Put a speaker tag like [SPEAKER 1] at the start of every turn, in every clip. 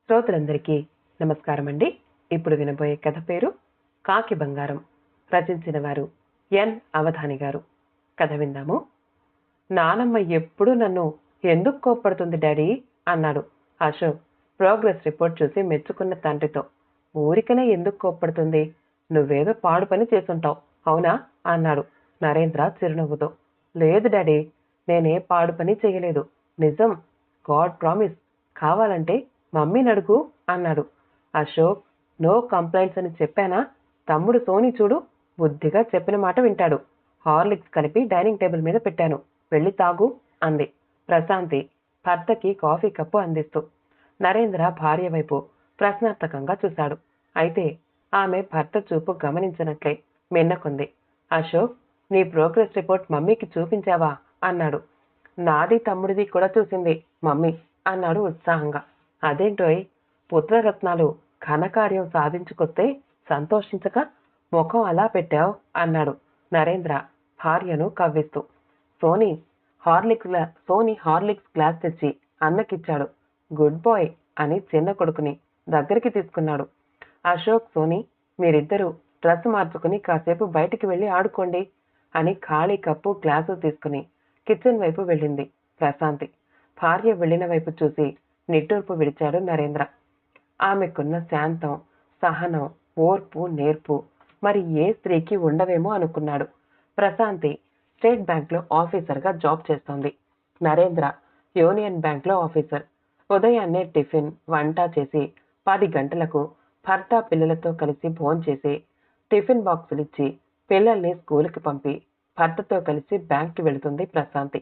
[SPEAKER 1] శ్రోతలందరికీ నమస్కారం అండి. ఇప్పుడు వినబోయే కథ పేరు కాకి బంగారం. రచించిన వారు ఎన్ అవధాని గారు. కథ విందాము. నానమ్మ ఎప్పుడూ నన్ను ఎందుకు కోప్పడుతుంది డాడీ అన్నాడు అశోక్ ప్రోగ్రెస్ రిపోర్ట్ చూసి మెచ్చుకున్న తండ్రితో. ఊరికనే ఎందుకు కోప్పడుతుంది? నువ్వేదో పాడు పని చేసుంటావు అవునా అన్నాడు నరేంద్ర చిరునవ్వుతో. లేదు డాడీ, నేనే పాడు పని చేయలేదు. నిజం, గాడ్ ప్రామిస్. కావాలంటే మమ్మీని అడుగు అన్నాడు అశోక్. నో కంప్లైంట్స్ అని చెప్పానా? తమ్ముడు సోనీ చూడు, బుద్ధిగా చెప్పిన మాట వింటాడు. హార్లిక్స్ కలిపి డైనింగ్ టేబుల్ మీద పెట్టాను, వెళ్ళి తాగు అంది ప్రశాంతి భర్తకి కాఫీ కప్పు అందిస్తూ. నరేంద్ర భార్య వైపు ప్రశ్నార్థకంగా చూశాడు. అయితే ఆమె భర్త చూపు గమనించినట్లే మిన్నకుంది. అశోక్, నీ ప్రోగ్రెస్ రిపోర్ట్ మమ్మీకి చూపించావా అన్నాడు. నాది తమ్ముడిది కూడా చూసింది మమ్మీ అన్నాడు ఉత్సాహంగా. అదేంటోయ్, పుత్రరత్నాలు ఘనకార్యం సాధించుకొస్తే సంతోషించక ముఖం అలా పెట్టావు అన్నాడు నరేంద్ర భార్యను కవ్విస్తూ. సోనీ హార్లిక్స్ గ్లాస్ తెచ్చి అన్నకిచ్చాడు. గుడ్ బాయ్ అని చిన్న కొడుకుని దగ్గరికి తీసుకున్నాడు. అశోక్, సోనీ, మీరిద్దరూ డ్రెస్ మార్చుకుని కాసేపు బయటికి వెళ్ళి ఆడుకోండి అని ఖాళీ కప్పు గ్లాసు తీసుకుని కిచెన్ వైపు వెళ్ళింది ప్రశాంతి. భార్య వెళ్ళిన వైపు చూసి నిట్టూర్పు విడిచాడు నరేంద్ర. ఆమెకున్న శాంతం, సహనం, ఓర్పు, నేర్పు మరి ఏ స్త్రీకి ఉండవేమో అనుకున్నాడు. ప్రశాంతి స్టేట్ బ్యాంక్లో ఆఫీసర్గా జాబ్ చేస్తోంది. నరేంద్ర యూనియన్ బ్యాంక్లో ఆఫీసర్. ఉదయాన్నే టిఫిన్ వంట చేసి 10 గంటలకు భర్త పిల్లలతో కలిసి భోంచేసి టిఫిన్ బాక్సులిచ్చి పిల్లల్ని స్కూలుకి పంపి భర్తతో కలిసి బ్యాంక్కి వెళుతుంది ప్రశాంతి.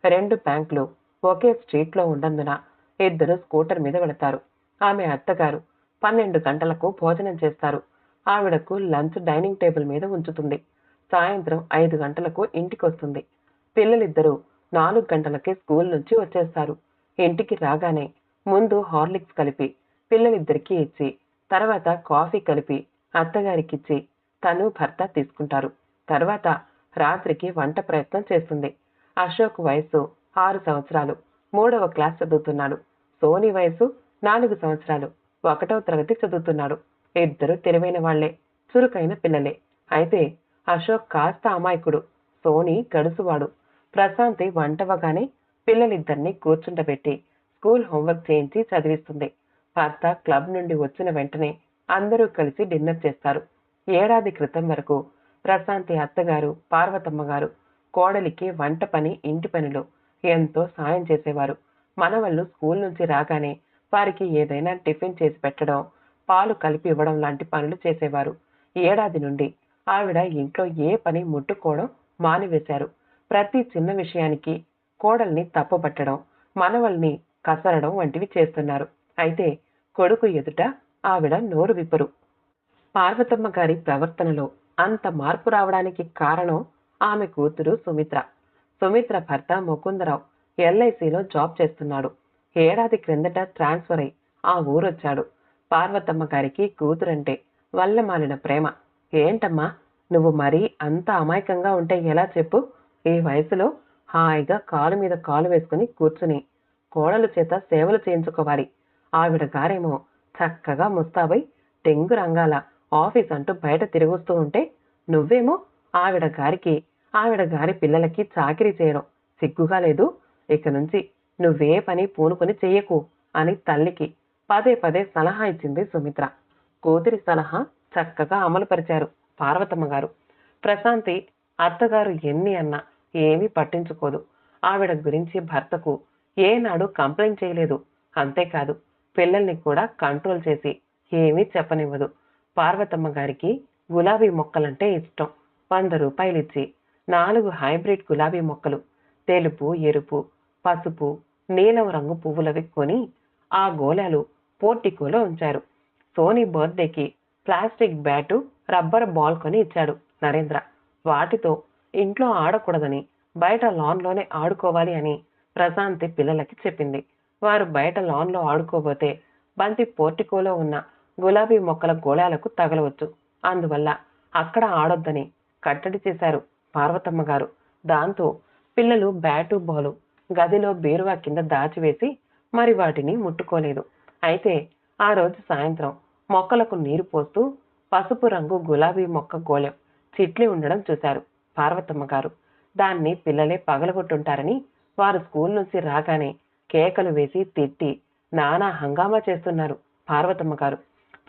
[SPEAKER 1] 2 బ్యాంకులు ఒకే స్ట్రీట్లో ఉన్నందున ఇద్దరు స్కూటర్ మీద వెళతారు. ఆమె అత్తగారు 12 గంటలకు భోజనం చేస్తారు. ఆవిడకు లంచ్ డైనింగ్ టేబుల్ మీద ఉంచుతుంది. సాయంత్రం 5 గంటలకు ఇంటికొస్తుంది. పిల్లలిద్దరూ 4 గంటలకే స్కూల్ నుంచి వచ్చేస్తారు. ఇంటికి రాగానే ముందు హార్లిక్స్ కలిపి పిల్లలిద్దరికీ ఇచ్చి తర్వాత కాఫీ కలిపి అత్తగారికిచ్చి తను భర్త తీసుకుంటారు. తర్వాత రాత్రికి వంట ప్రయత్నం చేస్తుంది. అశోక్ వయసు 6 సంవత్సరాలు, 3వ క్లాస్ చదువుతున్నాడు. సోనీ వయసు 4 సంవత్సరాలు, 1వ తరగతి చదువుతున్నాడు. ఇద్దరు తెలివైన వాళ్లే, చురుకైన పిల్లలే. అయితే అశోక్ కాస్త అమాయకుడు, సోనీ గడుసువాడు. ప్రశాంతి వంటవగానే పిల్లలిద్దరినీ కూర్చుండబెట్టి స్కూల్ హోంవర్క్ చేయించి చదివిస్తుంది. భర్త క్లబ్ నుండి వచ్చిన వెంటనే అందరూ కలిసి డిన్నర్ చేస్తారు. ఏడాది క్రితం వరకు ప్రశాంతి అత్తగారు పార్వతమ్మ గారు కోడలికి వంట పని, ఇంటి పనిలో ఎంతో సాయం చేసేవారు. మనవళ్ళు స్కూల్ నుంచి రాగానే వారికి ఏదైనా టిఫిన్ చేసి పెట్టడం, పాలు కలిపి ఇవ్వడం లాంటి పనులు చేసేవారు. ఏడాది నుండి ఆవిడ ఇంట్లో ఏ పని ముట్టుకోవడం మానివేశారు. ప్రతి చిన్న విషయానికి కోడల్ని తప్పుపట్టడం, మనవల్ని కసరడం వంటివి చేస్తున్నారు. అయితే కొడుకు ఎదుట ఆవిడ నోరు విప్పరు. పార్వతమ్మ గారి ప్రవర్తనలో అంత మార్పు రావడానికి కారణం ఆమె కూతురు సుమిత్ర. సుమిత్ర భర్త ముకుందరావు ఎల్ఐసిలో జాబ్ చేస్తున్నాడు. ఏడాది క్రిందట ట్రాన్స్ఫర్ అయి ఆ ఊరొచ్చాడు. పార్వతమ్మ గారికి కూతురంటే వల్లమాలిన ప్రేమ. ఏంటమ్మా, నువ్వు మరీ అంత అమాయకంగా ఉంటే ఎలా చెప్పు? ఈ వయసులో హాయిగా కాలు మీద కాలు వేసుకుని కూర్చుని కోడలు చేత సేవలు చేయించుకోవాలి. ఆవిడ గారేమో చక్కగా ముస్తాబై టెంగు రంగాల ఆఫీస్ అంటూ బయట తిరుగుతూ ఉంటే నువ్వేమో ఆవిడ గారి పిల్లలకి చాకిరీ చేయడం సిగ్గుగా లేదు? ఇక నుంచి నువ్వే పని పూనుకొని చెయ్యకు అని తల్లికి పదే పదే సలహా ఇచ్చింది సుమిత్ర. కూతురి సలహా చక్కగా అమలుపరిచారు పార్వతమ్మ గారు. ప్రశాంతి అత్తగారు ఎన్ని అన్నా ఏమీ పట్టించుకోదు. ఆవిడ గురించి భర్తకు ఏనాడు కంప్లైంట్ చేయలేదు. అంతేకాదు, పిల్లల్ని కూడా కంట్రోల్ చేసి ఏమీ చెప్పనివ్వదు. పార్వతమ్మ గారికి గులాబీ మొక్కలంటే ఇష్టం. 100 రూపాయలిచ్చి 4 హైబ్రిడ్ గులాబీ మొక్కలు, తెలుపు, ఎరుపు, పసుపు, నీలం రంగు పువ్వులవి కొని ఆ గోళాలు పోర్టికోలో ఉంచారు. సోనీ బర్త్డేకి ప్లాస్టిక్ బ్యాటు, రబ్బర్ బాల్ కొని ఇచ్చాడు నరేంద్ర. వాటితో ఇంట్లో ఆడకూడదని బయట లాన్లోనే ఆడుకోవాలి అని ప్రశాంతి పిల్లలకి చెప్పింది. వారు బయట లాన్లో ఆడుకోబోతే బంతి పోర్టికోలో ఉన్న గులాబీ మొక్కల గోళాలకు తగలవచ్చు. అందువల్ల అక్కడ ఆడొద్దని కట్టడి చేశారు పార్వతమ్మ గారు. దాంతో పిల్లలు బ్యాటు బాలు గదిలో బీరువా కింద దాచివేసి మరి వాటిని ముట్టుకోలేదు. అయితే ఆ రోజు సాయంత్రం మొక్కలకు నీరు పోస్తూ పసుపు రంగు గులాబీ మొక్క గోళం చిట్లి ఉండడం చూశారు పార్వతమ్మ గారు. దాన్ని పిల్లలే పగలగొట్టుంటారని వారు స్కూల్ నుంచి రాగానే కేకలు వేసి తిట్టి నానా హంగామా చేస్తున్నారు పార్వతమ్మ గారు.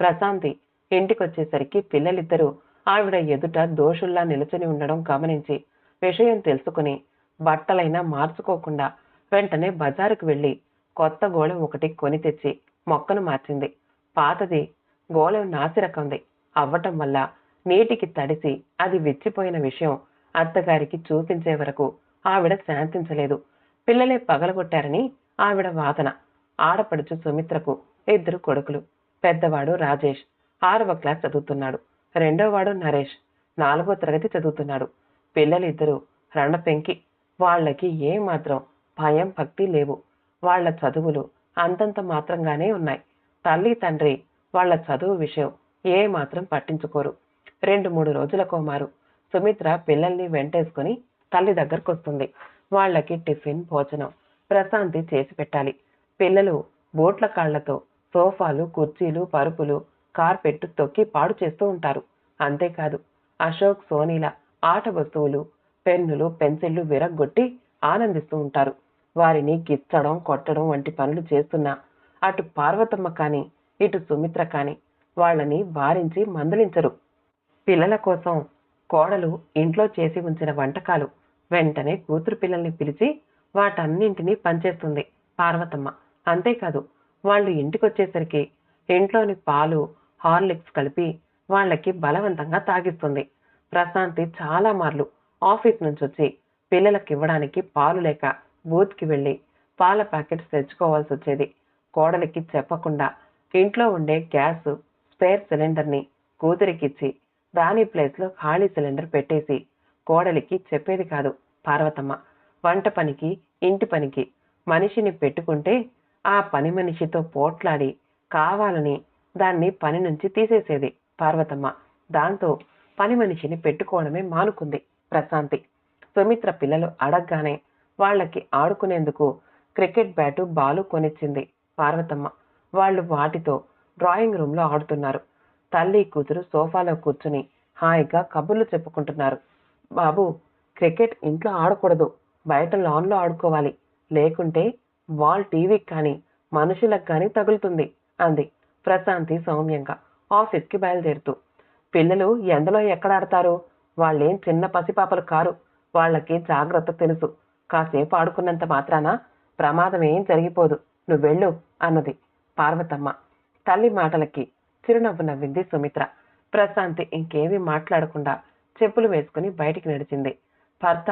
[SPEAKER 1] ప్రశాంతి ఇంటికొచ్చేసరికి పిల్లలిద్దరూ ఆవిడ ఎదుట దోషుల్లా నిలుచుని ఉండడం గమనించి విషయం తెలుసుకుని బట్టలైనా మార్చుకోకుండా వెంటనే బజారుకు వెళ్లి కొత్త గోళం ఒకటి కొని తెచ్చి మొక్కను మార్చింది. పాతది గోళం నాసిరకంది అవ్వటం వల్ల నీటికి తడిసి అది విచ్చిపోయిన విషయం అత్తగారికి చూపించే వరకు ఆవిడ శాంతించలేదు. పిల్లలే పగలగొట్టారని ఆవిడ వాదన. ఆడపడుచు సుమిత్రకు 2 కొడుకులు. పెద్దవాడు రాజేష్ 6వ క్లాస్ చదువుతున్నాడు. రెండోవాడు నరేష్ 4వ తరగతి చదువుతున్నాడు. పిల్లలిద్దరూ రణపెంకి. వాళ్ళకి ఏ మాత్రం భయం భక్తి లేవు. వాళ్ళ చదువులు అంతంత మాత్రంగానే ఉన్నాయి. తల్లి తండ్రి వాళ్ళ చదువు విషయం ఏ మాత్రం పట్టించుకోరు. 2-3 రోజులకోమారు సుమిత్ర పిల్లల్ని వెంటేసుకుని తల్లి దగ్గరకొస్తుంది. వాళ్ళకి టిఫిన్ భోజనం ప్రశాంతి చేసి పెట్టాలి. పిల్లలు బూట్ల కాళ్లతో సోఫాలు కుర్చీలు పరుపులు కార్పెట్ తొక్కి పాడు చేస్తూ ఉంటారు. అంతేకాదు అశోక్ సోనీల ఆట వస్తువులు పెన్నులు పెన్సిళ్లు విరగ్గొట్టి ఆనందిస్తూ ఉంటారు. వారిని గిచ్చడం కొట్టడం వంటి పనులు చేస్తున్నా అటు పార్వతమ్మ కాని ఇటు సుమిత్ర కాని వాళ్ళని వారించి మందలించరు. పిల్లల కోసం కోడలు ఇంట్లో చేసి ఉంచిన వంటకాలు వెంటనే కూతురు పిల్లల్ని పిలిచి వాటన్నింటినీ పంచేస్తుంది పార్వతమ్మ. అంతేకాదు వాళ్ళు ఇంటికొచ్చేసరికి ఇంట్లోని పాలు హార్లిక్స్ కలిపి వాళ్ళకి బలవంతంగా తాగిస్తుంది. ప్రశాంతి చాలా మార్లు ఆఫీస్ నుంచి వచ్చి పిల్లలకివ్వడానికి పాలు లేక బూత్కి వెళ్లి పాల ప్యాకెట్స్ తెచ్చుకోవాల్సి వచ్చేది. కోడలికి చెప్పకుండా ఇంట్లో ఉండే గ్యాస్ స్పేర్ సిలిండర్ని కూతురికిచ్చి దాని ప్లేస్లో ఖాళీ సిలిండర్ పెట్టేసి కోడలికి చెప్పేది కాదు పార్వతమ్మ. వంట పనికి ఇంటి పనికి మనిషిని పెట్టుకుంటే ఆ పని మనిషితో పోట్లాడి కావాలని దాన్ని పని నుంచి తీసేసేది పార్వతమ్మ. దాంతో పని మనిషిని పెట్టుకోవడమే మానుకుంది ప్రశాంతి. సుమిత్ర పిల్లలు అడగ్గానే వాళ్ళకి ఆడుకునేందుకు క్రికెట్ బ్యాటు బాలు కొనిచ్చింది పార్వతమ్మ. వాళ్ళు వాటితో డ్రాయింగ్ రూమ్లో ఆడుతున్నారు. తల్లి కూతురు సోఫాలో కూర్చుని హాయిగా కబుర్లు చెప్పుకుంటున్నారు. బాబు, క్రికెట్ ఇంట్లో ఆడకూడదు, బయట లాన్లో ఆడుకోవాలి, లేకుంటే బాల్ టీవీకి కానీ మనుషులకు కానీ తగులుతుంది అంది ప్రశాంతి సౌమ్యంగా ఆఫీస్కి బయలుదేరుతూ. పిల్లలు ఎండలో ఎక్కడ ఆడతారు? వాళ్ళేం చిన్న పసిపాపలు కారు. వాళ్ళకి జాగ్రత్త తెలుసు. కాసేపు ఆడుకున్నంత మాత్రాన ప్రమాదం ఏం జరిగిపోదు, నువ్వెళ్ళు అన్నది పార్వతమ్మ. తల్లి మాటలకి చిరునవ్వు నవ్వింది సుమిత్ర. ప్రశాంతి ఇంకేమీ మాట్లాడకుండా చెప్పులు వేసుకుని బయటికి నడిచింది. భర్త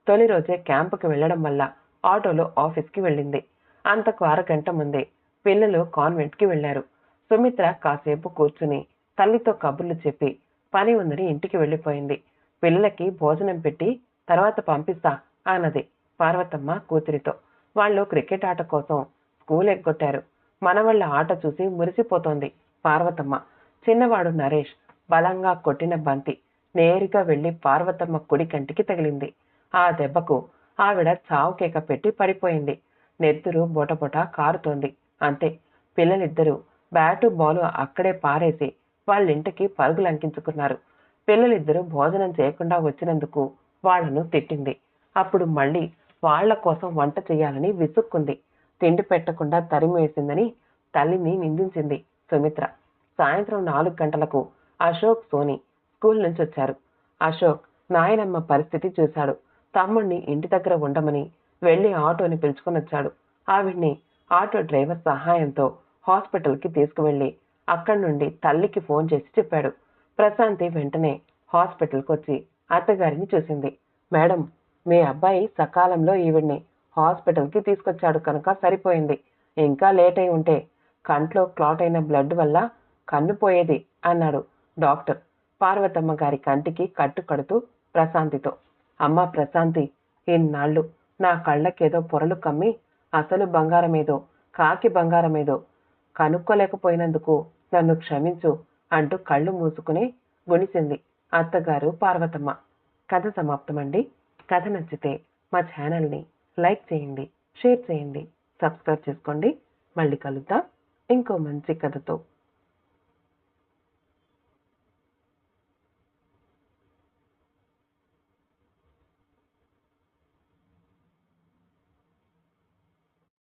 [SPEAKER 1] తొలి రోజే క్యాంపుకి వెళ్లడం వల్ల ఆటోలో ఆఫీస్కి వెళ్ళింది. అంతకు అరగంట ముందే పిల్లలు కాన్వెంట్కి వెళ్లారు. సుమిత్ర కాసేపు కూర్చుని తల్లితో కబుర్లు చెప్పి పని ఉందని ఇంటికి వెళ్ళిపోయింది. పిల్లలకి భోజనం పెట్టి తర్వాత పంపిస్తా అన్నది పార్వతమ్మ కూతురితో. వాళ్ళు క్రికెట్ ఆట కోసం స్కూల్ ఎగ్గొట్టారు. మనవళ్ళ ఆట చూసి మురిసిపోతోంది పార్వతమ్మ. చిన్నవాడు నరేష్ బలంగా కొట్టిన బంతి నేరుగా వెళ్లి పార్వతమ్మ కుడి కంటికి తగిలింది. ఆ దెబ్బకు ఆవిడ చావు కేక పెట్టి పడిపోయింది. నెత్తురు బొటబొట కారుతోంది. అంతే, పిల్లలిద్దరూ బ్యాటు బాలు అక్కడే పారేసి వాళ్ళింటికి పరుగులంకించుకున్నారు. పిల్లలిద్దరూ భోజనం చేయకుండా వచ్చినందుకు వాళ్లను తిట్టింది. అప్పుడు మళ్ళీ వాళ్ల కోసం వంట చేయాలని విసుక్కుంది. తిండి పెట్టకుండా తరిమివేసిందని తల్లిని నిందించింది సుమిత్ర. సాయంత్రం 4 గంటలకు అశోక్ సోని స్కూల్ నుంచి వచ్చారు. అశోక్ నాయనమ్మ పరిస్థితి చూశాడు. తమ్ముణ్ణి ఇంటి దగ్గర ఉండమని వెళ్లి ఆటోని పిలుచుకునొచ్చాడు. ఆవిడ్ని ఆటో డ్రైవర్ సహాయంతో హాస్పిటల్కి తీసుకువెళ్లి అక్కడి నుండి తల్లికి ఫోన్ చేసి చెప్పాడు. ప్రశాంతి వెంటనే హాస్పిటల్కి వచ్చి అత్తగారిని చూసింది. మేడం, మీ అబ్బాయి సకాలంలో ఈవిడ్ని హాస్పిటల్కి తీసుకొచ్చాడు కనుక సరిపోయింది. ఇంకా లేట్ అయి ఉంటే కంట్లో క్లాట్ అయిన బ్లడ్ వల్ల కన్ను పోయేది అన్నాడు డాక్టర్ పార్వతమ్మ గారి కంటికి కట్టు కడుతూ ప్రశాంతితో. అమ్మా ప్రశాంతి, ఇన్నాళ్ళు నా కళ్ళకేదో పొరలు కమ్మి అసలు బంగారమేదో కాకి బంగారమేదో కనుక్కోలేకపోయినందుకు నన్ను క్షమించు అంటూ కళ్ళు మూసుకుని గుణిసింది అత్తగారు పార్వతమ్మ. కథ సమాప్తమండి. కథ నచ్చితే మా ఛానల్ని లైక్ చేయండి, షేర్ చేయండి, సబ్స్క్రైబ్ చేసుకోండి. మళ్ళీ కలుద్దాం. ఇంకో మంచి కథతో